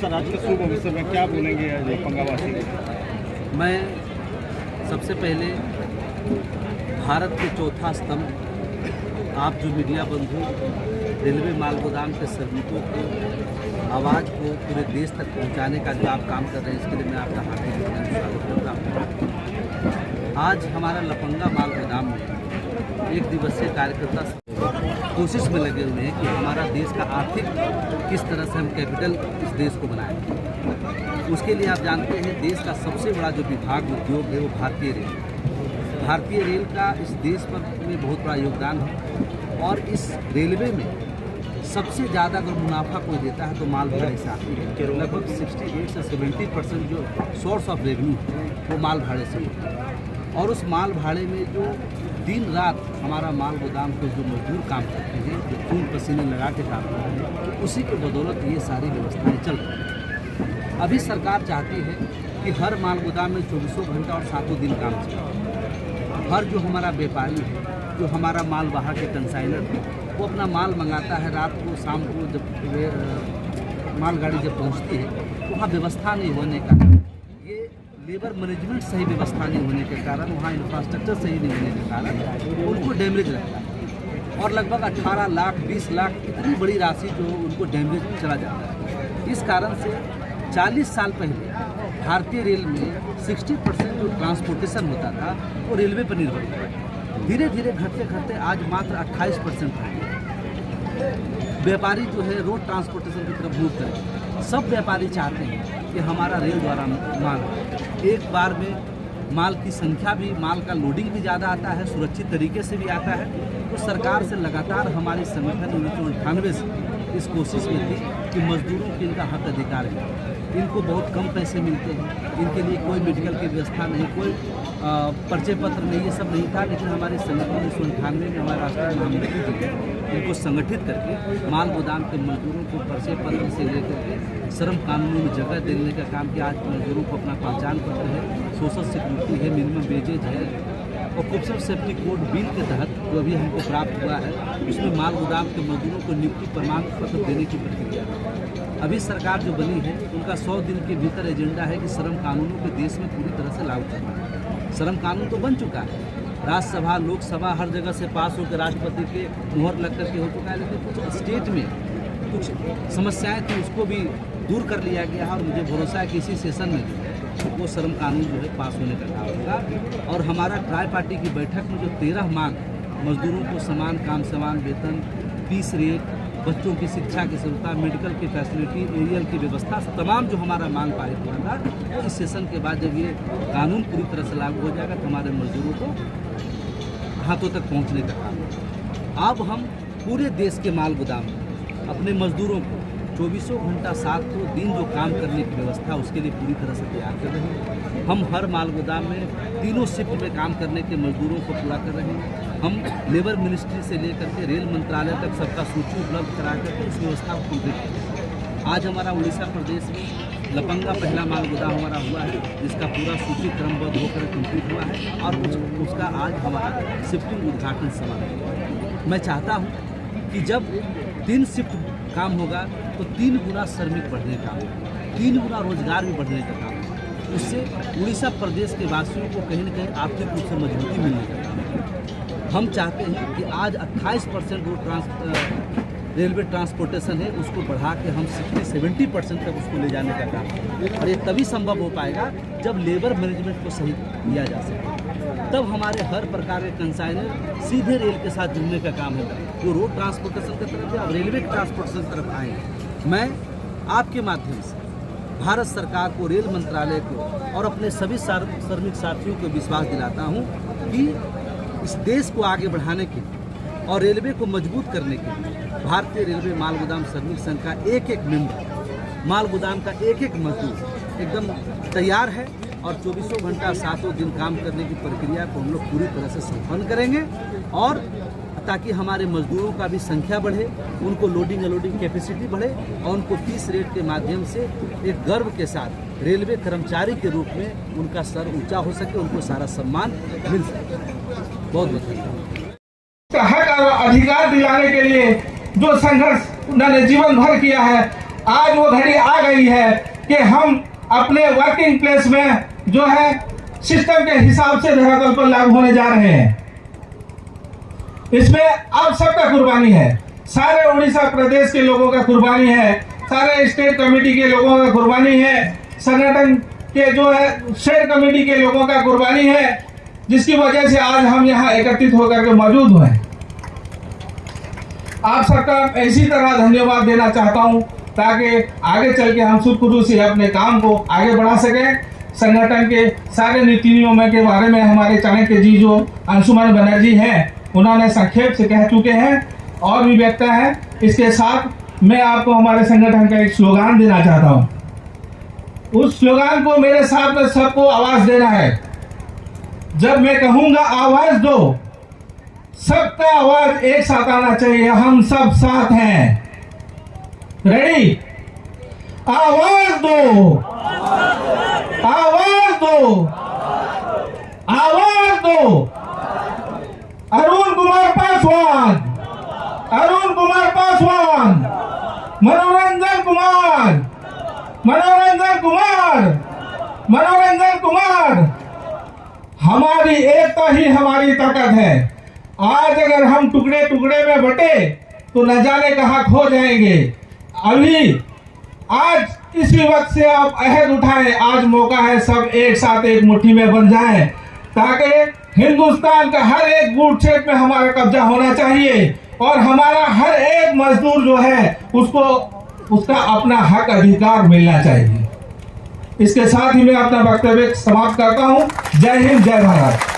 Sir, आज के शुभ अवसर में क्या बोलेंगे लफंगावासी? मैं सबसे पहले भारत के चौथा स्तंभ आप जो मीडिया बंधु रेलवे माल गोदाम के श्रमिकों को आवाज़ को पूरे देश तक पहुंचाने का जो आप काम कर रहे हैं, इसके लिए मैं आपका हार्दिक स्वागत करता हूँ। आज हमारा लफंगा माल गोदाम में एक दिवसीय कार्यकर्ता कोशिश में लगे हुए हैं कि हमारा देश का आर्थिक किस तरह से हम कैपिटल इस देश को बनाएं। उसके लिए आप जानते हैं देश का सबसे बड़ा जो विभाग उद्योग है वो भारतीय रेल। भारतीय रेल का इस देश पर में बहुत बड़ा योगदान है और इस रेलवे में सबसे ज़्यादा अगर मुनाफा कोई देता है तो माल भाड़े से आती है। लगभग 68 से 70% जो सोर्स ऑफ रेवेन्यू है वो माल भाड़े से होता है। और उस माल भाड़े में जो दिन रात हमारा माल गोदाम के जो मजदूर काम करते हैं, जो खून पसीने लगा के काम करते हैं, उसी के बदौलत ये सारी व्यवस्थाएं चल रही हैं। अभी सरकार चाहती है कि हर माल गोदाम में 24 घंटा और 7 दिन काम चले। हर जो हमारा व्यापारी है, जो हमारा माल वाहक के कंसाइनर है, वो अपना माल मंगाता है रात को, शाम को जब मालगाड़ी जब पहुँचती है तो वहाँ व्यवस्था नहीं होने का, ये लेबर मैनेजमेंट सही व्यवस्था नहीं होने के कारण, वहाँ इंफ्रास्ट्रक्चर सही नहीं होने के कारण उनको डैमेज लगता है और लगभग 18 लाख 20 लाख इतनी बड़ी राशि जो उनको डैमेज चला जाता है। इस कारण से 40 साल पहले भारतीय रेल में 60% जो ट्रांसपोर्टेशन होता था वो रेलवे पर निर्भर था। धीरे धीरे घटते घटते आज मात्र 28% है। व्यापारी जो है रोड ट्रांसपोर्टेशन की तरफ मूव करें। सब व्यापारी चाहते हैं कि हमारा रेल द्वारा माल एक बार में माल की संख्या भी, माल का लोडिंग भी ज़्यादा आता है, सुरक्षित तरीके से भी आता है। तो सरकार से लगातार हमारी संगठन 1998 से इस कोशिश में थी कि मजदूरों के इनका हक अधिकार है। इनको बहुत कम पैसे मिलते हैं, इनके लिए कोई मेडिकल की व्यवस्था नहीं, कोई परिचय पत्र नहीं, ये सब नहीं था। लेकिन हमारे संगठन 1998 में हमारे राष्ट्रीय महामंत्री जी ने इनको संगठित करके माल गोदाम के मजदूरों को परिचय पत्र से लेकर के श्रम कानून में जगह देने का काम किया। आज मजदूरों को अपना पहचान पत्र है, सोशल सिक्योरिटी है, मिनिमम वेजेज है और कुशल सेफ्टी कोड बिल के तहत जो अभी हमको प्राप्त हुआ है, उसमें माल गोदाम के मजदूरों को नियुक्ति प्रमाण पत्र देने की प्रक्रिया है। अभी सरकार जो बनी है उनका 100 दिन के भीतर एजेंडा है कि श्रम कानूनों को देश में पूरी तरह से लागू करना है। श्रम कानून तो बन चुका है, राज्यसभा लोकसभा हर जगह से पास होकर राष्ट्रपति के मुहर लग करके हो चुका है, लेकिन कुछ स्टेट में कुछ समस्याएं थी, उसको भी दूर कर लिया गया है। और मुझे भरोसा है कि इसी सेशन में जो है वो श्रम कानून जो है पास होने का काम होगा। और हमारा ट्राई पार्टी की बैठक में जो 13 मांग, मजदूरों को समान काम समान वेतन, फीस रेट, बच्चों की शिक्षा की सुविधा, मेडिकल की फैसिलिटी, एरियल की व्यवस्था, तमाम जो हमारा मांग पारित हुआ था, वो इस सेशन के बाद जब ये कानून पूरी तरह से लागू हो जाएगा तो हमारे मजदूरों को हाथों तक पहुंचने का काम है। अब हम पूरे देश के माल गोदाम में अपने मजदूरों को 24 घंटा 7 दिन जो काम करने की व्यवस्था, उसके लिए पूरी तरह से तैयार कर रहे हैं। हम हर माल गोदाम में तीनों शिफ्ट में काम करने के मजदूरों को पूरा कर रहे हैं। हम लेबर मिनिस्ट्री से लेकर के रेल मंत्रालय तक सबका सूची उपलब्ध करा करके इस व्यवस्था को कंप्लीट करें। आज हमारा उड़ीसा प्रदेश में लफंगा पहला माल गोदाम हमारा हुआ है, जिसका पूरा सूची क्रमबद्ध होकर कंप्लीट हुआ है और उसका आज हमारा शिफ्टिंग उद्घाटन समारोह। मैं चाहता हूँ कि जब 3 शिफ्ट काम होगा तो 3 गुना श्रमिक बढ़ने का, 3 गुना रोजगार भी बढ़ने का काम है। उससे उड़ीसा प्रदेश के वासियों को कहीं न कहीं आर्थिक रूप से मजबूती मिलने का काम है। हम चाहते हैं कि आज 28% रोड रेलवे ट्रांसपोर्टेशन है, उसको बढ़ा के हम 60-70% तक उसको ले जाने का काम है। और ये तभी संभव हो पाएगा जब लेबर मैनेजमेंट को सही किया जा सके। तब हमारे हर प्रकार के कंसाइनर सीधे रेल के साथ जुड़ने का काम होगा। वो रोड ट्रांसपोर्टेशन की तरफ है, अब रेलवे ट्रांसपोर्टेशन की तरफ आएंगे। मैं आपके माध्यम से भारत सरकार को, रेल मंत्रालय को और अपने सभी श्रमिक साथियों को विश्वास दिलाता हूँ कि इस देश को आगे बढ़ाने के लिए और रेलवे को मजबूत करने के लिए भारतीय रेलवे माल गोदाम श्रमिक संघ का एक मेंबर, माल गोदाम का एक मजदूर एकदम तैयार है और 24 घंटा 7 दिन काम करने की प्रक्रिया को हम लोग पूरी तरह से संपन्न करेंगे। और ताकि हमारे मजदूरों का भी संख्या बढ़े, उनको लोडिंग अनलोडिंग कैपेसिटी बढ़े और उनको फीस रेट के माध्यम से एक गर्व के साथ रेलवे कर्मचारी के रूप में उनका सर ऊंचा हो सके, उनको सारा सम्मान मिल सके। बहुत बहुत धन्यवाद। हक और अधिकार दिलाने के लिए जो संघर्ष उन्होंने जीवन भर किया है, आज वो घड़ी आ गई। रही है कि हम अपने वर्किंग प्लेस में जो है सिस्टम के हिसाब से धरातल पर लागू होने जा रहे हैं। इसमें आप सबका कुर्बानी है, सारे उड़ीसा प्रदेश के लोगों का कुर्बानी है, सारे स्टेट कमेटी के लोगों का कुर्बानी है, संगठन के जो है शेयर कमेटी के लोगों का कुर्बानी है, जिसकी वजह से आज हम यहाँ एकत्रित होकर के मौजूद हुए। आप सबका इसी तरह धन्यवाद देना चाहता हूँ ताकि आगे चल के हम सुरखुरू से अपने काम को आगे बढ़ा सकें। संगठन के सारे नीति नियमों के बारे में हमारे चाणक्य जी जो अंशुमन बनर्जी हैं उन्होंने संक्षेप से कह चुके हैं और भी व्यक्त है। इसके साथ मैं आपको हमारे संगठन का एक स्लोगान देना चाहता हूँ। उस स्लोगान को मेरे साथ में सबको आवाज देना है। जब मैं कहूंगा आवाज दो, सबका आवाज एक साथ आना चाहिए। हम सब साथ हैं। रेडी? आवाज दो, आवाज दो, आवाज दो। अरुण कुमार पासवान, अरुण कुमार पासवान, मनोरंजन कुमार, मनोरंजन कुमार, मनोरंजन कुमार। हमारी एकता ही हमारी ताकत है। आज अगर हम टुकड़े टुकड़े में बटे तो न जाने कहां खो जाएंगे। अभी आज इसी वक्त से आप अहद उठाएं। आज मौका है सब एक साथ एक मुट्ठी में बन जाएं ताकि हिंदुस्तान का हर एक बूथ क्षेत्र में हमारा कब्जा होना चाहिए और हमारा हर एक मजदूर जो है उसको उसका अपना हक अधिकार मिलना चाहिए। इसके साथ ही मैं अपना वक्तव्य समाप्त करता हूं। जय हिंद, जय भारत।